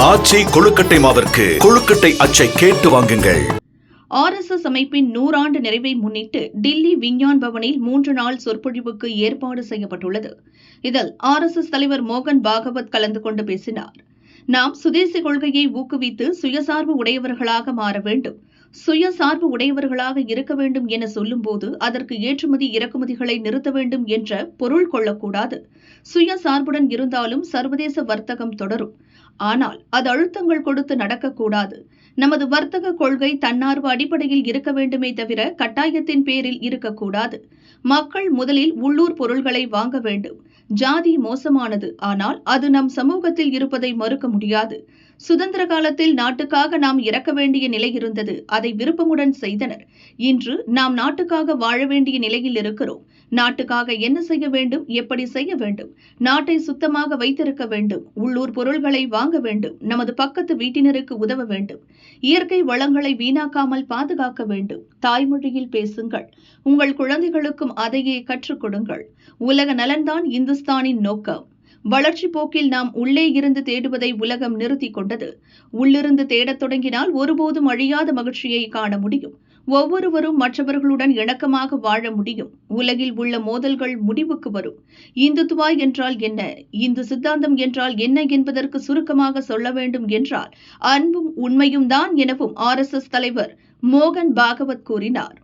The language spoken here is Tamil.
ஆச்சி கொழுக்கட்டை மாவிற்கு கொழுக்கட்டை அச்சை கேட்டு வாங்குங்கள். RSS அமைப்பின் 100 ஆண்டு நிறைவை முன்னிட்டு டில்லி விஞ்ஞான் பவனில் 3 நாள் சொற்பொழிவுக்கு ஏற்பாடு செய்யப்பட்டுள்ளது. இதில் RSS தலைவர் மோகன் பாகவத் கலந்து கொண்டு பேசினார். நாம் சுதேசி கொள்கையை ஊக்குவித்து சுயசார்பு உடையவர்களாக மாற வேண்டும். சுயசார்பு உடையவர்களாக இருக்க வேண்டும் என சொல்லும்போது அதற்கு ஏற்றுமதி இறக்குமதிகளை நிறுத்த வேண்டும் என்ற பொருள் கொள்ளக்கூடாது. சுயசார்புடன் இருந்தாலும் சர்வதேச வர்த்தகம் தொடரும். ஆனால் அது அழுத்தங்கள் கொடுத்து நடக்கக்கூடாது. நமது வர்த்தக கொள்கை தன்னார்வ அடிப்படையில் இருக்க வேண்டுமே தவிர கட்டாயத்தின் பேரில் இருக்கக்கூடாது. மக்கள் முதலில் உள்ளூர் பொருள்களை வாங்க வேண்டும். ஜாதி மோசமானது, ஆனால் அது நம் சமூகத்தில் இருப்பதை மறுக்க முடியாது. சுதந்திர காலத்தில் நாட்டுக்காக நாம் இறக்க வேண்டிய நிலை இருந்தது. அதை விருப்பமுடன் செய்தனர். இன்று நாம் நாட்டுக்காக வாழ வேண்டிய நிலையில் இருக்கிறோம். நாட்டுக்காக என்ன செய்ய வேண்டும், எப்படி செய்ய வேண்டும்? நாட்டை சுத்தமாக வைத்திருக்க வேண்டும். உள்ளூர் பொருள்களை வாங்க வேண்டும். நமது பக்கத்து வீட்டினருக்கு உதவ வேண்டும். இயற்கை வளங்களை வீணாக்காமல் பாதுகாக்க வேண்டும். தாய்மொழியில் பேசுங்கள். உங்கள் குழந்தைகளுக்கும் அதையே கற்றுக் கொடுங்கள். உலக நலன்தான் இந்துஸ்தானின் நோக்கம். வளர்ச்சி போக்கில் நாம் உள்ளே இருந்து தேடுவதை உலகம் நிறுத்திக் கொண்டது. உள்ளிருந்து தேடத் தொடங்கினால் ஒருபோதும் அழியாத மகிழ்ச்சியை காண முடியும். ஒவ்வொருவரும் மற்றவர்களுடன் இணக்கமாக வாழ முடியும். உலகில் உள்ள மோதல்கள் முடிவுக்கு வரும். இந்துத்துவா என்றால் என்ன, இந்து சித்தாந்தம் என்றால் என்ன என்பதற்கு சுருக்கமாக சொல்ல வேண்டும் என்றால் அன்பும் உண்மையும் தான் எனவும் RSS தலைவர் மோகன் பாகவத் கூறினார்.